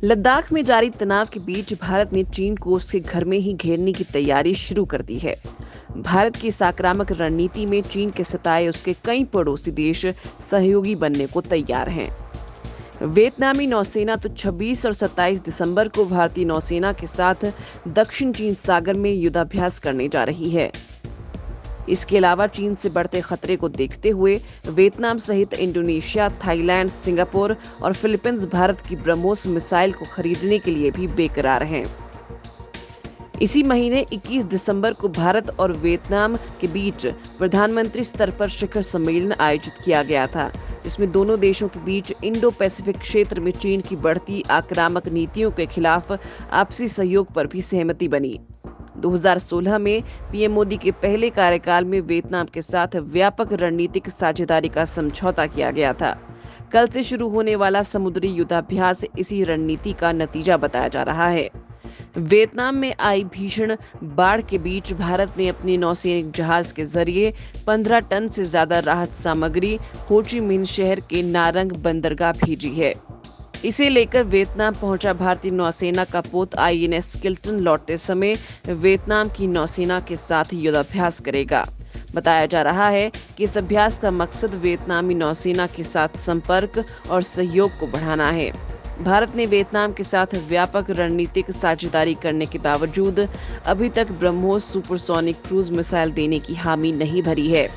लद्दाख में जारी तनाव के बीच भारत ने चीन को उसके घर में ही घेरने की तैयारी शुरू कर दी है। भारत की इस आक्रामक रणनीति में चीन के सताए उसके कई पड़ोसी देश सहयोगी बनने को तैयार हैं। वियतनामी नौसेना तो 26 और 27 दिसंबर को भारतीय नौसेना के साथ दक्षिण चीन सागर में युद्धाभ्यास करने जा रही है। इसके अलावा चीन से बढ़ते खतरे को देखते हुए वियतनाम सहित इंडोनेशिया, थाईलैंड, सिंगापुर और फिलीपींस भारत की ब्रह्मोस मिसाइल को खरीदने के लिए भी बेकरार हैं। इसी महीने 21 दिसंबर को भारत और वियतनाम के बीच प्रधानमंत्री स्तर पर शिखर सम्मेलन आयोजित किया गया था, जिसमें दोनों देशों के बीच इंडो पैसिफिक क्षेत्र में चीन की बढ़ती आक्रामक नीतियों के खिलाफ आपसी सहयोग पर भी सहमति बनी। 2016 में पीएम मोदी के पहले कार्यकाल में वियतनाम के साथ व्यापक रणनीतिक साझेदारी का समझौता किया गया था। कल से शुरू होने वाला समुद्री युद्धाभ्यास इसी रणनीति का नतीजा बताया जा रहा है। वियतनाम में आई भीषण बाढ़ के बीच भारत ने अपने नौसैनिक जहाज के जरिए 15 टन से ज्यादा राहत सामग्री हो ची मिन्ह शहर के नारंग बंदरगाह भेजी है। इसे लेकर वियतनाम पहुंचा भारतीय नौसेना का पोत आईएनएस किल्टन लौटते समय वियतनाम की नौसेना के साथ युद्धाभ्यास करेगा। बताया जा रहा है कि इस अभ्यास का मकसद वियतनामी नौसेना के साथ संपर्क और सहयोग को बढ़ाना है। भारत ने वियतनाम के साथ व्यापक रणनीतिक साझेदारी करने के बावजूद अभी तक ब्रह्मोस सुपरसोनिक क्रूज मिसाइल देने की हामी नहीं भरी है।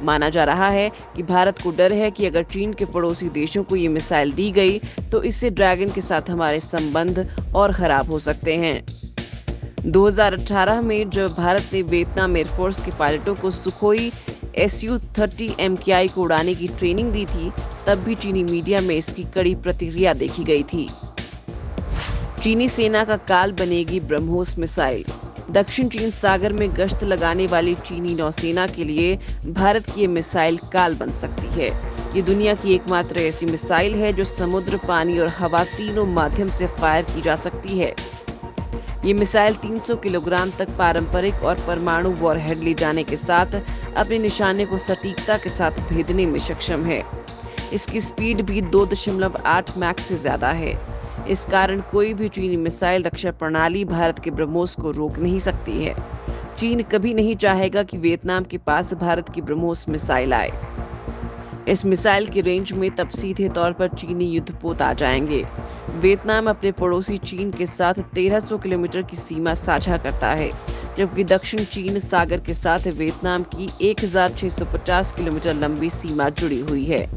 माना जा रहा है कि भारत को डर है कि अगर चीन के पड़ोसी देशों को ये मिसाइल दी गई तो इससे ड्रैगन के साथ हमारे संबंध और खराब हो सकते हैं। 2018 में जब भारत ने वियतनाम एयरफोर्स के पायलटों को सुखोई Su-30 MKI को उड़ाने की ट्रेनिंग दी थी, तब भी चीनी मीडिया में इसकी कड़ी प्रतिक्रिया देखी गई थी। चीनी सेना का काल बनेगी ब्रह्मोस मिसाइल। दक्षिण चीन सागर में गश्त लगाने वाली चीनी नौसेना के लिए भारत की ये मिसाइल काल बन सकती है। ये दुनिया की एकमात्र ऐसी मिसाइल है जो समुद्र, पानी और हवा तीनों माध्यम से फायर की जा सकती है। ये मिसाइल 300 किलोग्राम तक पारंपरिक और परमाणु वॉरहेड ले जाने के साथ अपने निशाने को सटीकता के साथ भेदने में सक्षम है। इसकी स्पीड भी 2.8 मैक से ज्यादा है। इस कारण कोई भी चीनी मिसाइल रक्षा प्रणाली भारत के ब्रह्मोस को रोक नहीं सकती है। चीन कभी नहीं चाहेगा कि वियतनाम के पास भारत की ब्रह्मोस मिसाइल आए। इस मिसाइल की रेंज में तब सीधे तौर पर चीनी युद्धपोत आ जाएंगे। वियतनाम अपने पड़ोसी चीन के साथ 1300 किलोमीटर की सीमा साझा करता है, जबकि दक्षिण चीन सागर के साथ वियतनाम की 1650 किलोमीटर लंबी सीमा जुड़ी हुई है।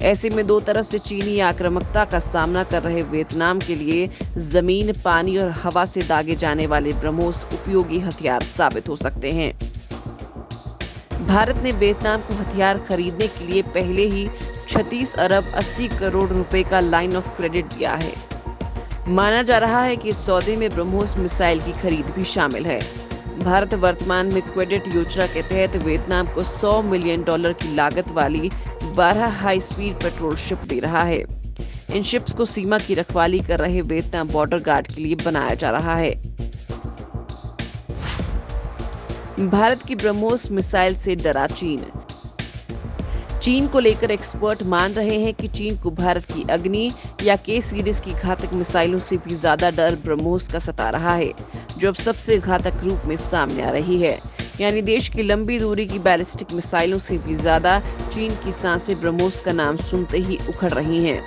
ऐसे में दो तरफ से चीनी आक्रामकता का सामना कर रहे वियतनाम के लिए जमीन, पानी और हवा से दागे जाने वाले ब्रह्मोस उपयोगी हथियार साबित हो सकते हैं। भारत ने वियतनाम को हथियार खरीदने के लिए पहले ही 36 अरब 80 करोड़ रुपए का लाइन ऑफ क्रेडिट दिया है। माना जा रहा है कि इस सौदे में ब्रह्मोस मिसाइल की खरीद भी शामिल है। भारत वर्तमान में क्रेडिट योजना के तहत वियतनाम को $100 मिलियन की लागत वाली 12 हाई स्पीड पेट्रोल शिप दे रहा है। इन शिप्स को सीमा की रखवाली कर रहे वियतनाम बॉर्डर गार्ड के लिए बनाया जा रहा है। भारत की ब्रह्मोस मिसाइल से डरा चीन। चीन को लेकर एक्सपर्ट मान रहे हैं कि चीन को भारत की अग्नि या के सीरीज की घातक मिसाइलों से भी ज्यादा डर ब्रह्मोस का सता रहा है, जो अब सबसे घातक रूप में सामने आ रही है। यानी देश की लंबी दूरी की बैलिस्टिक मिसाइलों से भी ज्यादा चीन की सांसें ब्रह्मोस का नाम सुनते ही उखड़ रही हैं।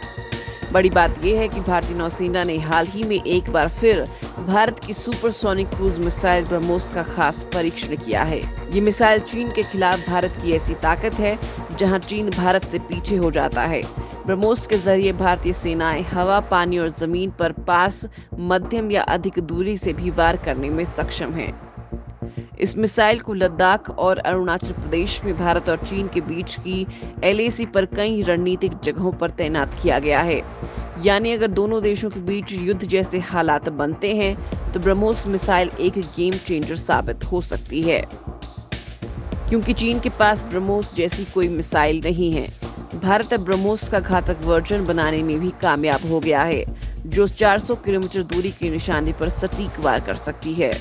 बड़ी बात यह है कि भारतीय नौसेना ने हाल ही में एक बार फिर भारत की सुपरसोनिक क्रूज मिसाइल ब्रह्मोस का खास परीक्षण किया है। ये मिसाइल चीन के खिलाफ भारत की ऐसी ताकत है जहां चीन भारत से पीछे हो जाता है। ब्रह्मोस के जरिए भारतीय सेनाएं हवा, पानी और जमीन पर पास, मध्यम या अधिक दूरी से भी वार करने में सक्षम हैं। इस मिसाइल को लद्दाख और अरुणाचल प्रदेश में भारत और चीन के बीच की LAC पर कई रणनीतिक जगहों पर तैनात किया गया है। यानी अगर दोनों देशों के बीच युद्ध जैसे हालात बनते हैं तो ब्रह्मोस मिसाइल एक गेम चेंजर साबित हो सकती है, क्योंकि चीन के पास ब्रह्मोस जैसी कोई मिसाइल नहीं है। भारत अब ब्रह्मोस का घातक वर्जन बनाने में भी कामयाब हो गया है, जो 400 किलोमीटर दूरी के निशाने पर सटीक वार कर सकती है।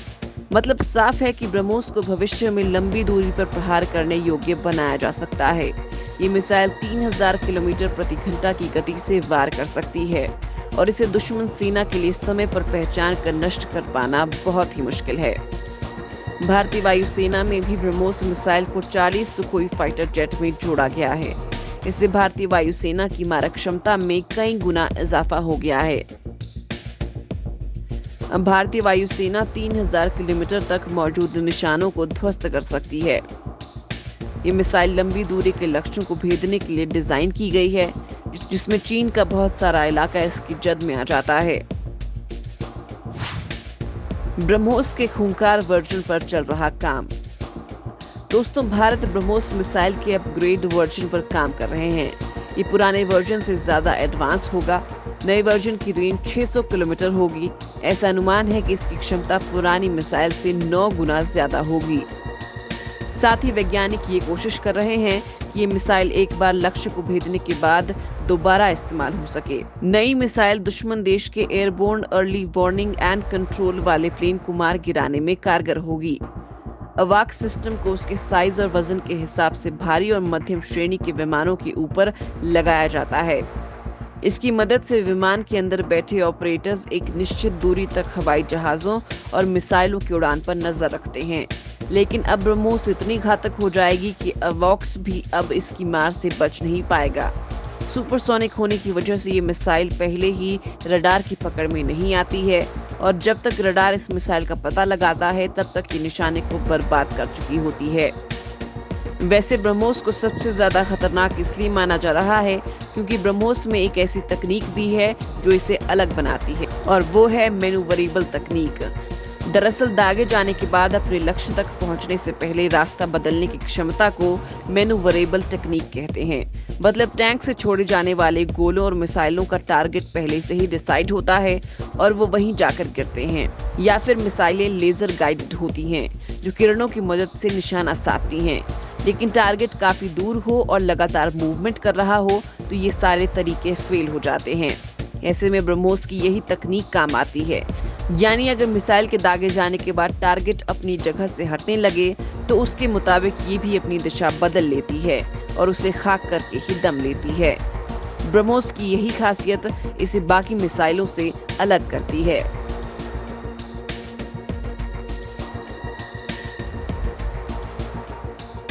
मतलब साफ है कि ब्रह्मोस को भविष्य में लंबी दूरी पर प्रहार करने योग्य बनाया जा सकता है। ये मिसाइल 3000 किलोमीटर प्रति घंटा की गति से वार कर सकती है और इसे दुश्मन सेना के लिए समय पर पहचान कर नष्ट कर पाना बहुत ही मुश्किल है। भारतीय वायुसेना में भी ब्रह्मोस मिसाइल को 40 सुखोई फाइटर जेट में जोड़ा गया है। इससे भारतीय वायुसेना की मारक क्षमता में कई गुना इजाफा हो गया है। अब भारतीय वायुसेना 3000 किलोमीटर तक मौजूद निशानों को ध्वस्त कर सकती है। ये मिसाइल लंबी दूरी के लक्ष्यों को भेदने के लिए डिजाइन की गई है, जिसमें चीन का बहुत सारा इलाका इसकी जद में आ जाता है। ब्रह्मोस के खूंखार वर्जन पर चल रहा काम। दोस्तों, भारत ब्रह्मोस मिसाइल के अपग्रेड वर्जन पर काम कर रहे हैं। ये पुराने वर्जन से ज्यादा एडवांस होगा। नए वर्जन की रेंज 600 किलोमीटर होगी। ऐसा अनुमान है कि इसकी क्षमता पुरानी मिसाइल से 9 गुना ज्यादा होगी। साथ ही वैज्ञानिक ये कोशिश कर रहे हैं कि ये मिसाइल एक बार लक्ष्य को भेदने के बाद दोबारा इस्तेमाल हो सके। नई मिसाइल दुश्मन देश के airborne early warning and control वाले प्लेन को मार गिराने में कारगर होगी। अवाक सिस्टम को उसके साइज और वजन के हिसाब से भारी और मध्यम श्रेणी के विमानों के ऊपर लगाया जाता है। इसकी मदद से विमान के अंदर बैठे ऑपरेटर्स एक निश्चित दूरी तक हवाई जहाजों और मिसाइलों की उड़ान पर नजर रखते हैं। लेकिन अब ब्रह्मोस इतनी घातक हो जाएगी कि अवॉक्स भी अब इसकी मार से बच नहीं पाएगा। सुपरसोनिक होने की वजह से ये मिसाइल पहले ही रडार की पकड़ में नहीं आती है और जब तक रडार इस मिसाइल का पता लगाता है तब तक ये निशाने को बर्बाद कर चुकी होती है। वैसे ब्रह्मोस को सबसे ज्यादा खतरनाक इसलिए माना जा रहा है क्योंकि ब्रह्मोस में एक ऐसी तकनीक भी है जो इसे अलग बनाती है और वो है मैन्यूवरेबल तकनीक। दरअसल दागे जाने के बाद अपने लक्ष्य तक पहुंचने से पहले रास्ता बदलने की क्षमता को मैन्यूवरेबल टेक्निक कहते हैं। मतलब टैंक से छोड़े जाने वाले गोलों और मिसाइलों का टारगेट पहले से ही डिसाइड होता है और वो वहीं जाकर गिरते हैं, या फिर मिसाइलें लेजर गाइडेड होती हैं जो किरणों की मदद से निशाना साधती हैं। लेकिन टारगेट काफी दूर हो और लगातार मूवमेंट कर रहा हो तो ये सारे तरीके फेल हो जाते हैं। ऐसे में ब्रह्मोस की यही तकनीक काम आती है। यानी अगर मिसाइल के दागे जाने के बाद टारगेट अपनी जगह से हटने लगे तो उसके मुताबिक ये भी अपनी दिशा बदल लेती है और उसे खाक करके ही दम लेती है। ब्रह्मोस की यही खासियत इसे बाकी मिसाइलों से अलग करती है।